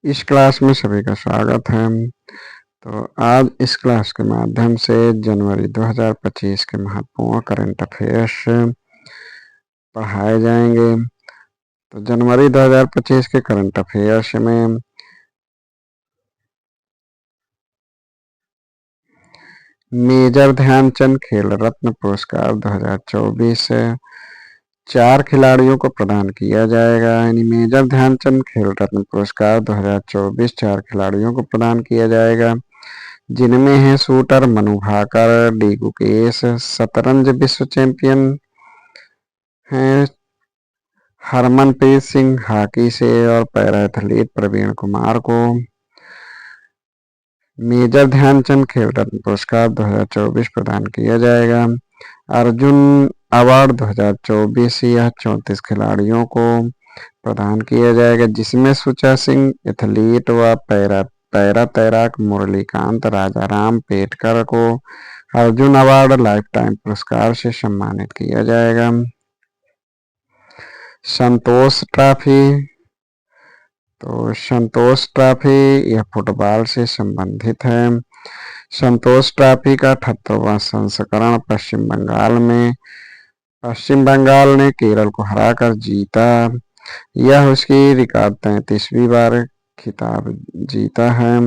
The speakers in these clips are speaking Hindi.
इस क्लास में सभी का स्वागत है। तो आज इस क्लास के माध्यम से जनवरी 2025 के महत्वपूर्ण करंट अफेयर्स पढ़ाए जाएंगे। तो जनवरी 2025 के करंट अफेयर्स में मेजर ध्यानचंद खेल रत्न पुरस्कार 2024 4 खिलाड़ियों को प्रदान किया जाएगा। यानी मेजर ध्यानचंद खेल रत्न पुरस्कार 2024 4 खिलाड़ियों को प्रदान किया जाएगा, जिनमें हैं शूटर मनु भाकर, डी गुकेश, शतरंज विश्व चैंपियन हैं हरमनप्रीत सिंह हॉकी से, और पैरा एथलीट प्रवीण कुमार को मेजर ध्यानचंद खेल रत्न पुरस्कार 2024 प्रदान किया जाएगा। अर्जुन अवार्ड 2024 यह 34 खिलाड़ियों को प्रदान किया जाएगा, जिसमें सुचा सिंह एथलीट व पैरा तैराक मुरलीकांत राजाराम पेटकर को अर्जुन अवार्ड लाइफ टाइम पुरस्कार से सम्मानित किया जाएगा। संतोष ट्रॉफी, तो संतोष ट्रॉफी यह फुटबॉल से संबंधित है। संतोष ट्रॉफी का 78वां संस्करण पश्चिम बंगाल ने केरल को हराकर जीता। यह उसकी रिकॉर्ड 33वीं बार खिताब जीता है।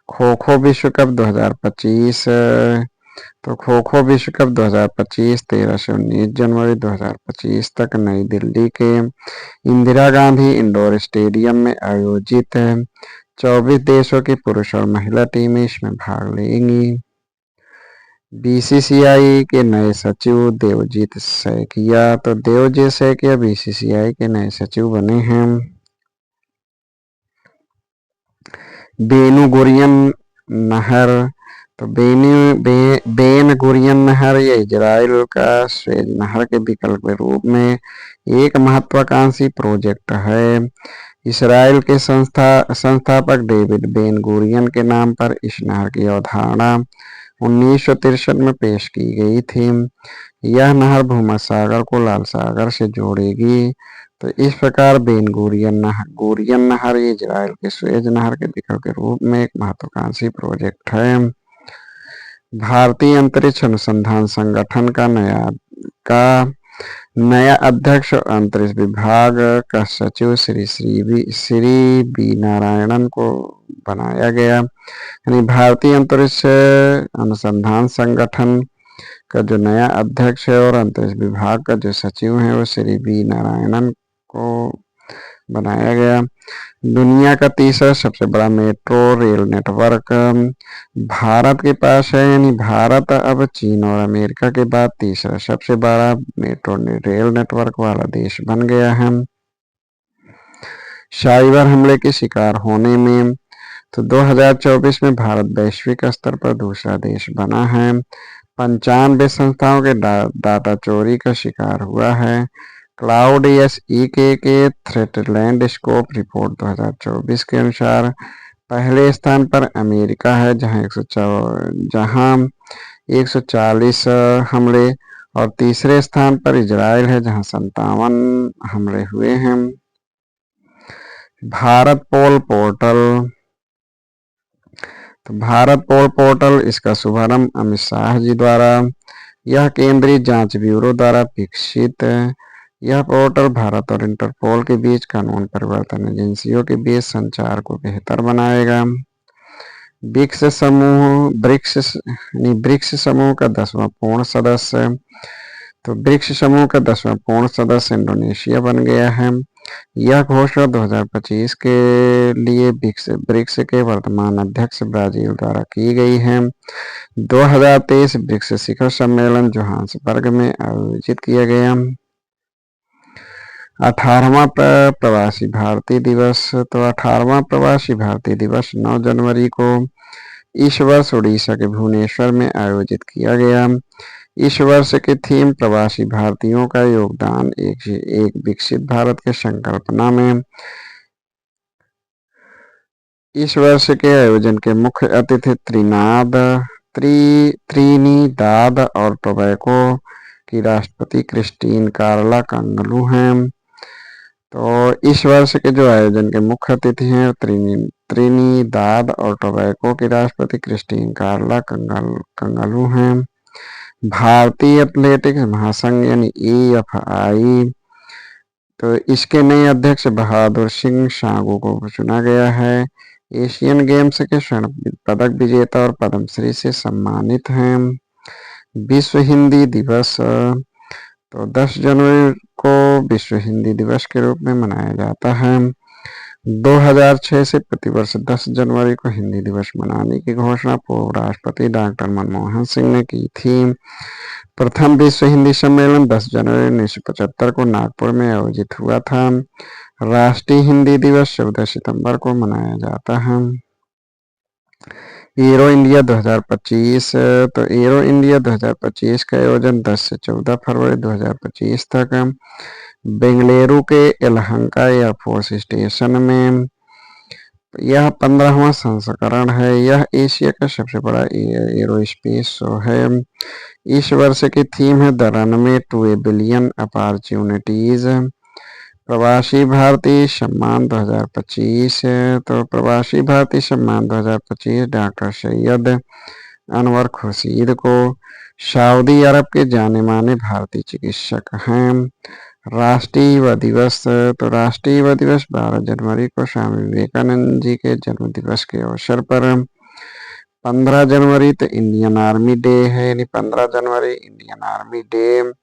खो खो विश्व कप 2025, तो खो खो विश्व कप 2025 13 से 19 जनवरी 2025 तक नई दिल्ली के इंदिरा गांधी इंडोर स्टेडियम में आयोजित है। 24 देशों की पुरुष और महिला टीमें इसमें भाग लेंगी। बीसीसीआई के नए सचिव देवजीत सैकिया, तो देवजीत सैकिया बीसीसीआई के नए सचिव बने हैं। बेन गुरियन नहर, तो बेन गुरियन नहर ये इजराइल का स्वेज नहर के विकल्प के रूप में एक महत्वाकांक्षी प्रोजेक्ट है। इसराइल के संस्थापक डेविड बेन गुरियन के नाम पर इस नहर की अवधारणा 1963 में पेश की गई थी। यह नहर भूमध्य सागर को लाल सागर से जोड़ेगी। तो इस प्रकार बेन गुरियन नहर इजराइल के सुएज नहर के विकल्प के रूप में एक महत्वाकांक्षी प्रोजेक्ट है। भारतीय अंतरिक्ष अनुसंधान संगठन का नया अध्यक्ष और अंतरिक्ष विभाग का सचिव श्री बी नारायणन को बनाया गया। यानी भारतीय अंतरिक्ष अनुसंधान संगठन का जो नया अध्यक्ष है और अंतरिक्ष विभाग का जो सचिव है वो श्री बी नारायणन को बनाया गया। दुनिया का तीसरा सबसे बड़ा मेट्रो रेल नेटवर्क भारत के पास है। यानी भारत अब चीन और अमेरिका के बाद तीसरा सबसे बड़ा मेट्रो रेल नेटवर्क वाला देश बन गया है। साइबर हमले के शिकार होने में, तो 2024 में भारत वैश्विक स्तर पर दूसरा देश बना है। 95 संस्थाओं के डाटा चोरी का शिकार हुआ है। क्लाउड के थ्रेटलैंड स्कोप रिपोर्ट 2024 के अनुसार पहले स्थान पर अमेरिका है, जहां 140 हमले, और तीसरे स्थान पर इजराइल है जहां 57 हमले हुए हैं। भारत पोल पोर्टल, तो भारत पोल पोर्टल इसका शुभारंभ अमित शाह जी द्वारा, यह केंद्रीय जांच ब्यूरो द्वारा विकसित है। यह पोर्टल भारत और इंटरपोल के बीच कानून परिवर्तन एजेंसियों के बीच संचार को बेहतर बनाएगा। ब्रिक्स समूह का 10वां पूर्ण सदस्य, तो ब्रिक्स समूह का 10वां पूर्ण सदस्य इंडोनेशिया बन गया है। यह घोषणा 2025 के लिए ब्रिक्स के वर्तमान अध्यक्ष ब्राजील द्वारा की गई है। 2023 ब्रिक्स शिखर सम्मेलन जोहान्सबर्ग में आयोजित किया गया। 18वां प्रवासी भारतीय दिवस, तो 18वां प्रवासी भारतीय दिवस 9 जनवरी को इस वर्ष उड़ीसा के भुवनेश्वर में आयोजित किया गया। इस वर्ष की थीम प्रवासी भारतीयों का योगदान एक विकसित भारत के संकल्पना में। इस वर्ष के आयोजन के मुख्य अतिथि त्रिनिदाद और टोबैगो की राष्ट्रपति क्रिस्टीन कार्ला कंगलू हैं। तो इस वर्ष के जो आयोजन के मुख्य अतिथि हैं त्रिनिदाद और टोबैगो की राष्ट्रपति क्रिस्टीन कार्ला कंगालू हैं। भारतीय एथलेटिक्स महासंघ यानी AFI, तो इसके नए अध्यक्ष बहादुर सिंह सागू को चुना गया है। एशियन गेम्स के स्वर्ण पदक विजेता और पद्मश्री से सम्मानित हैं। विश्व हिंदी दिवस, तो 10 जनवरी को विश्व हिंदी दिवस के रूप में मनाया जाता है। 2006 से प्रतिवर्ष 10 जनवरी को हिंदी दिवस मनाने की घोषणा पूर्व राष्ट्रपति डॉक्टर मनमोहन सिंह ने की थी। प्रथम विश्व हिंदी सम्मेलन 10 जनवरी 1975 को नागपुर में आयोजित हुआ था। राष्ट्रीय हिंदी दिवस 14 सितंबर को मनाया जाता है। एरो इंडिया 2025, तो एरो इंडिया 2025 का आयोजन 10 से 14 फरवरी 2025 तक बेंगलुरु के यलहंका एयरफोर्स स्टेशन में, यह 15वां संस्करण है। यह एशिया का सबसे बड़ा एरोस्पेस शो है। इस वर्ष की थीम है the runway to a billion opportunities. Pravasi Bharatiya सम्मान 2025, तो प्रवासी भारतीय सम्मान 2025 डॉक्टर सैयद अनवर खुर्शीद को, सऊदी अरब के जाने माने भारतीय चिकित्सक हैं। राष्ट्रीय युवा दिवस, तो राष्ट्रीय युवा दिवस 12 जनवरी को स्वामी विवेकानंद जी के जन्म दिवस के अवसर पर। 15 जनवरी तो इंडियन आर्मी डे है, यानी 15 जनवरी इंडियन आर्मी डे।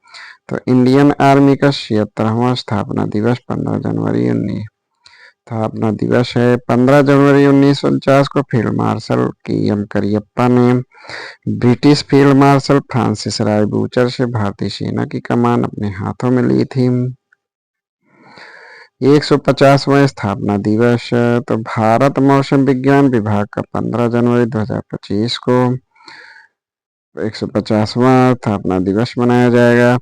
तो इंडियन आर्मी का 76वां स्थापना दिवस 15 जनवरी स्थापना दिवस है। 15 जनवरी 1949 को फील्ड मार्शल KM करियप्पा ने ब्रिटिश फील्ड मार्शल फ्रांसिस राय बूचर से भारतीय सेना की कमान अपने हाथों में ली थी। 150वां स्थापना दिवस, तो भारत मौसम विज्ञान विभाग का 15 जनवरी 2025 को 150वां स्थापना दिवस मनाया जाएगा।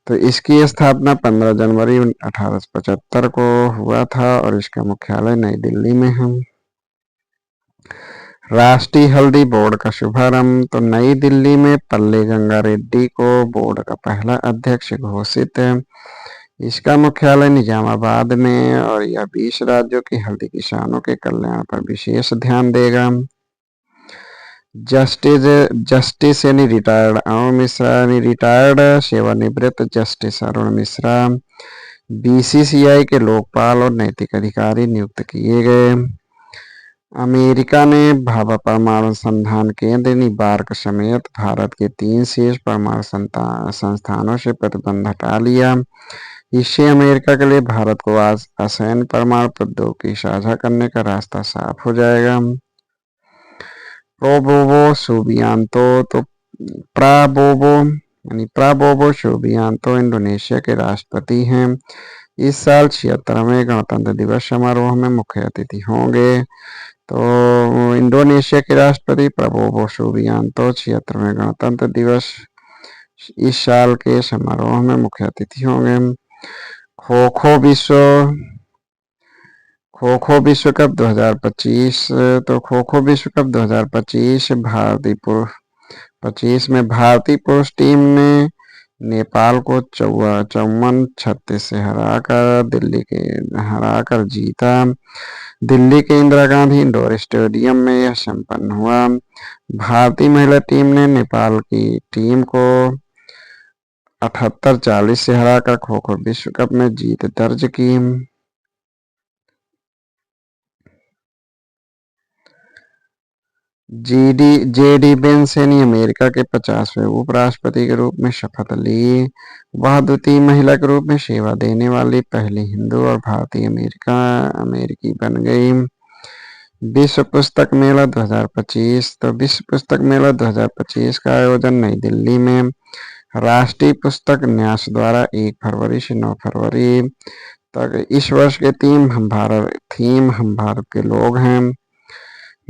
तो इसकी स्थापना 15 जनवरी 1875 को हुआ था और इसका मुख्यालय नई दिल्ली में है। राष्ट्रीय हल्दी बोर्ड का शुभारंभ, तो नई दिल्ली में पल्ले गंगा रेड्डी को बोर्ड का पहला अध्यक्ष घोषित है। इसका मुख्यालय निजामाबाद में और यह 20 राज्यों की हल्दी किसानों के कल्याण पर विशेष ध्यान देगा। जस्टिस यानी रिटायर्ड अरुण मिश्रा, यानी रिटायर्ड सेवानिवृत्त जस्टिस अरुण मिश्रा BCCI के लोकपाल और नैतिक अधिकारी नियुक्त किए गए। अमेरिका ने भाभा परमाणु संधान केंद्र यानी बार्क समेत भारत के 3 शीर्ष परमाणु संस्थानों से प्रतिबंध हटा लिया। इससे अमेरिका के लिए भारत को आज असैन्य परमाणु प्रौद्योगिकी साझा करने का रास्ता साफ हो जाएगा। प्रोबोवो सुबियांतो, तो प्राबोवो सुबियांतो इंडोनेशिया के राष्ट्रपति हैं। इस साल 76वें गणतंत्र दिवस समारोह में मुख्य अतिथि होंगे। तो इंडोनेशिया के राष्ट्रपति प्राबोवो सुबियांतो 76वें गणतंत्र दिवस इस साल के समारोह में मुख्य अतिथि होंगे। खो-खो विश्व कप 2025, तो खो-खो विश्व कप 2025 में भारतीय पुरुष टीम ने नेपाल को 54-36 से हराकर जीता। दिल्ली के इंदिरा गांधी इंडोर स्टेडियम में यह संपन्न हुआ। भारतीय महिला टीम ने नेपाल की टीम को 78-40 से हराकर खो-खो विश्व कप में जीत दर्ज की। JD वेंस यानी अमेरिका के 50वें उपराष्ट्रपति के रूप में शपथ ली। वह द्वितीय महिला के रूप में सेवा देने वाली पहली हिंदू और भारतीय अमेरिकी बन गई। विश्व पुस्तक मेला 2025, तो विश्व पुस्तक मेला 2025 का आयोजन नई दिल्ली में राष्ट्रीय पुस्तक न्यास द्वारा 1 फरवरी से 9 फरवरी तक। इस वर्ष के थीम हम भारत के लोग हैं।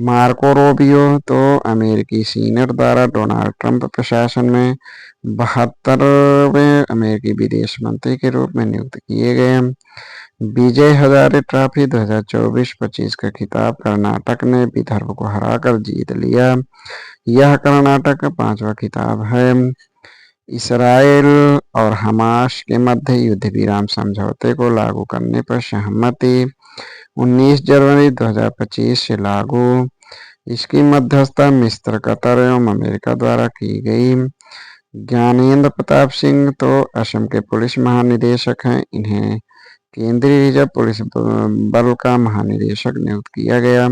मार्को रूबियो, तो अमेरिकी सीनेट द्वारा डोनाल्ड ट्रंप प्रशासन में 72वें अमेरिकी विदेश मंत्री के रूप में नियुक्त किए गए। विजय हजारे ट्रॉफी 2024-25 का खिताब कर्नाटक ने विदर्भ को हराकर जीत लिया। यह कर्नाटक का 5वां खिताब है। इसराइल और हमास के मध्य युद्ध विराम समझौते को लागू करने पर सहमति 19 जनवरी 2025 से लागू। इसकी मध्यस्थता मिस्र, कतर एवं अमेरिका द्वारा की गई। ज्ञानेंद्र प्रताप सिंह तो असम के पुलिस महानिदेशक हैं। इन्हें केंद्रीय रिजर्व पुलिस बल का महानिदेशक नियुक्त किया गया।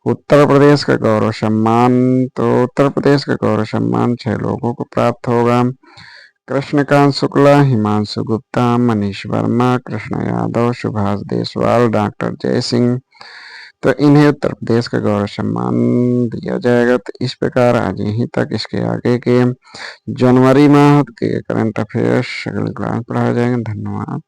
उत्तर प्रदेश का गौरव सम्मान, तो उत्तर प्रदेश का गौरव सम्मान 6 लोगों को प्राप्त होगा। कृष्णकांत शुक्ला, हिमांशु गुप्ता, मनीष वर्मा, कृष्ण यादव, सुभाष देसवाल, डॉक्टर जय सिंह, तो इन्हें उत्तर प्रदेश का गौरव सम्मान दिया जाएगा। तो इस प्रकार आज यहीं तक। इसके आगे के जनवरी माह के करंट अफेयर्स अगले क्लास पढ़ाए जाएंगे। धन्यवाद।